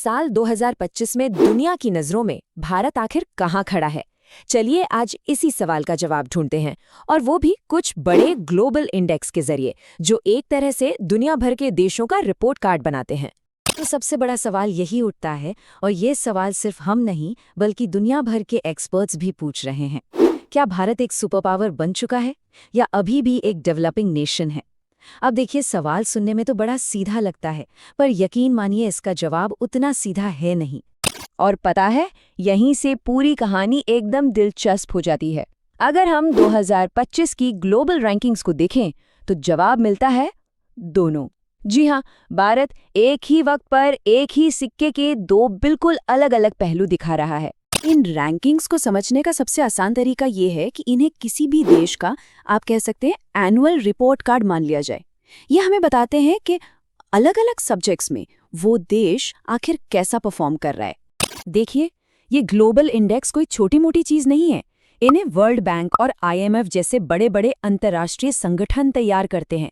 साल 2025 में दुनिया की नजरों में भारत आखिर कहाँ खड़ा है? चलिए आज इसी सवाल का जवाब ढूंढते हैं, और वो भी कुछ बड़े ग्लोबल इंडेक्स के जरिए, जो एक तरह से दुनिया भर के देशों का रिपोर्ट कार्ड बनाते हैं। तो सबसे बड़ा सवाल यही उठता है, और ये सवाल सिर्फ हम नहीं बल्कि दुनिया भर के एक्सपर्ट्स भी पूछ रहे हैं। क्या भारत एक सुपर पावर बन चुका है या अभी भी एक डेवलपिंग नेशन है? अब देखिए, सवाल सुनने में तो बड़ा सीधा लगता है, पर यकीन मानिए इसका जवाब उतना सीधा है नहीं। और पता है, यहीं से पूरी कहानी एकदम दिलचस्प हो जाती है। अगर हम 2025 की ग्लोबल रैंकिंग्स को देखें तो जवाब मिलता है दोनों। जी हाँ, भारत एक ही वक्त पर एक ही सिक्के के दो बिल्कुल अलग अलग पहलू दिखा रहा है। इन रैंकिंग्स को समझने का सबसे आसान तरीका ये है कि इन्हें किसी भी देश का, आप कह सकते हैं, एनुअल रिपोर्ट कार्ड मान लिया जाए। ये हमें बताते हैं कि अलग अलग सब्जेक्ट्स में वो देश आखिर कैसा परफॉर्म कर रहा है। देखिए, ये ग्लोबल इंडेक्स कोई छोटी मोटी चीज नहीं है। इन्हें वर्ल्ड बैंक और IMF जैसे बड़े बड़े अंतर्राष्ट्रीय संगठन तैयार करते हैं।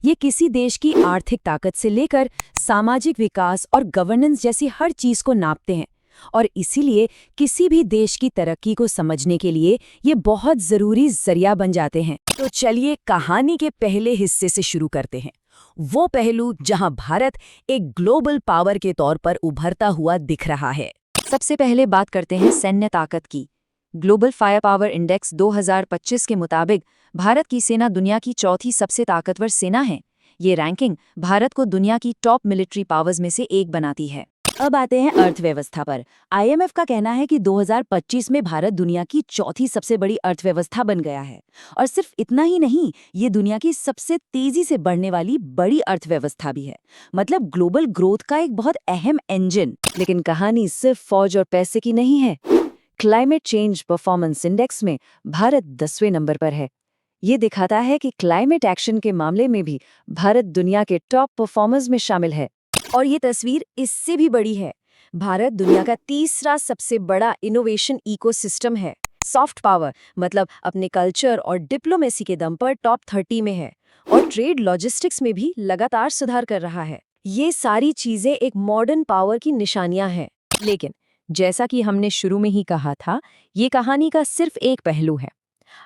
ये किसी देश की आर्थिक ताकत से लेकर सामाजिक विकास और गवर्नेंस जैसी हर चीज को नापते हैं, और इसीलिए किसी भी देश की तरक्की को समझने के लिए ये बहुत जरूरी जरिया बन जाते हैं। तो चलिए कहानी के पहले हिस्से से शुरू करते हैं, वो पहलू जहां भारत एक ग्लोबल पावर के तौर पर उभरता हुआ दिख रहा है। सबसे पहले बात करते हैं सैन्य ताकत की। ग्लोबल फायर पावर इंडेक्स 2025 के मुताबिक भारत की सेना दुनिया की चौथी सबसे ताकतवर सेना है। ये रैंकिंग भारत को दुनिया की टॉप मिलिट्री पावर्स में से एक बनाती है। अब आते हैं अर्थव्यवस्था पर। IMF का कहना है कि 2025 में भारत दुनिया की चौथी सबसे बड़ी अर्थव्यवस्था बन गया है। और सिर्फ इतना ही नहीं, ये दुनिया की सबसे तेजी से बढ़ने वाली बड़ी अर्थव्यवस्था भी है। मतलब ग्लोबल ग्रोथ का एक बहुत अहम इंजन। लेकिन कहानी सिर्फ फौज और पैसे की नहीं है। क्लाइमेट चेंज परफॉर्मेंस इंडेक्स में भारत 10वें नंबर पर है। ये दिखाता है कि क्लाइमेट एक्शन के मामले में भी भारत दुनिया के टॉप परफॉर्मर्स में शामिल है। और ये तस्वीर इससे भी बड़ी है। भारत दुनिया का तीसरा सबसे बड़ा इनोवेशन इकोसिस्टम है। सॉफ्ट पावर मतलब अपने कल्चर और डिप्लोमेसी के दम पर टॉप 30 में है, और ट्रेड लॉजिस्टिक्स में भी लगातार सुधार कर रहा है। ये सारी चीजें एक मॉडर्न पावर की निशानियां हैं। लेकिन जैसा कि हमने शुरू में ही कहा था, ये कहानी का सिर्फ एक पहलू है।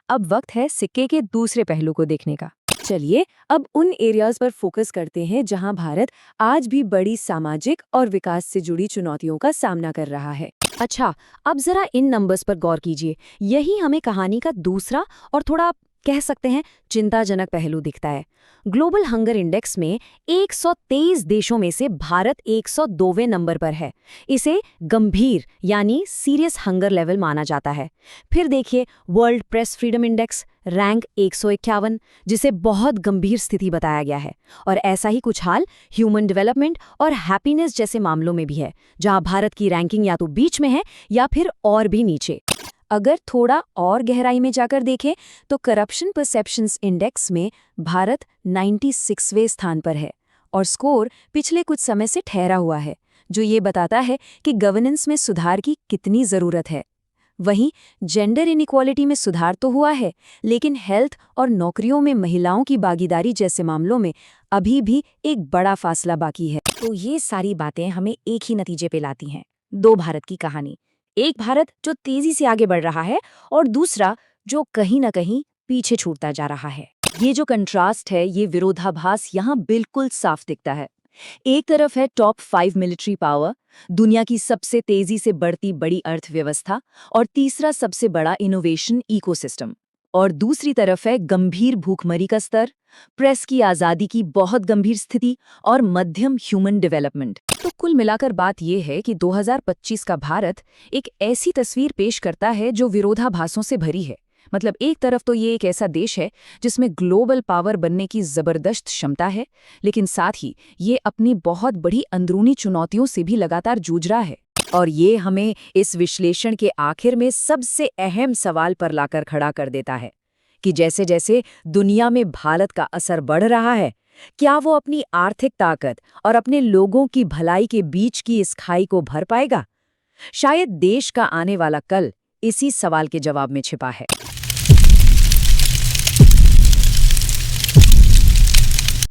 अब वक्त है सिक्के के दूसरे पहलू को देखने का। चलिए अब उन एरियाज पर फोकस करते हैं जहां भारत आज भी बड़ी सामाजिक और विकास से जुड़ी चुनौतियों का सामना कर रहा है। अच्छा, अब जरा इन नंबर्स पर गौर कीजिए। यही हमें कहानी का दूसरा और थोड़ा, कह सकते हैं, चिंताजनक पहलू दिखता है। ग्लोबल हंगर इंडेक्स में 123 देशों में से भारत 102वें नंबर पर है। इसे गंभीर यानी सीरियस हंगर लेवल माना जाता है। फिर देखिए world press freedom index, rank 151, जिसे बहुत गंभीर स्थिति बताया गया है। और ऐसा ही कुछ हाल ह्यूमन डेवलपमेंट और हैप्पीनेस जैसे मामलों में भी है, जहां भारत की रैंकिंग या तो बीच में है या फिर और भी नीचे। अगर थोड़ा और गहराई में जाकर देखें तो करप्शन परसेप्शंस इंडेक्स में भारत 96वें स्थान पर है, और स्कोर पिछले कुछ समय से ठहरा हुआ है, जो ये बताता है कि गवर्नेंस में सुधार की कितनी ज़रूरत है। वहीं जेंडर इनइक्वालिटी में सुधार तो हुआ है, लेकिन हेल्थ और नौकरियों में महिलाओं की भागीदारी जैसे मामलों में अभी भी एक बड़ा फासला बाकी है। तो ये सारी बातें हमें एक ही नतीजे पे लाती हैं, दो भारत की कहानी। एक भारत जो तेजी से आगे बढ़ रहा है, और दूसरा जो कहीं ना कहीं पीछे छूटता जा रहा है। ये जो कंट्रास्ट है, ये विरोधाभास यहाँ बिल्कुल साफ दिखता है। एक तरफ है टॉप 5 मिलिट्री पावर, दुनिया की सबसे तेजी से बढ़ती बड़ी अर्थव्यवस्था और तीसरा सबसे बड़ा इनोवेशन इकोसिस्टम, और दूसरी तरफ है गंभीर भूखमरी का स्तर, प्रेस की आज़ादी की बहुत गंभीर स्थिति और मध्यम ह्यूमन डेवलपमेंट। तो कुल मिलाकर बात यह है कि 2025 का भारत एक ऐसी तस्वीर पेश करता है जो विरोधाभासों से भरी है। मतलब एक तरफ तो ये एक ऐसा देश है जिसमें ग्लोबल पावर बनने की जबरदस्त क्षमता है, लेकिन साथ ही ये अपनी बहुत बड़ी अंदरूनी चुनौतियों से भी लगातार जूझ रहा है। और ये हमें इस विश्लेषण के आखिर में सबसे अहम सवाल पर लाकर खड़ा कर देता है कि जैसे जैसे दुनिया में भारत का असर बढ़ रहा है, क्या वो अपनी आर्थिक ताकत और अपने लोगों की भलाई के बीच की इस खाई को भर पाएगा? शायद देश का आने वाला कल इसी सवाल के जवाब में छिपा है।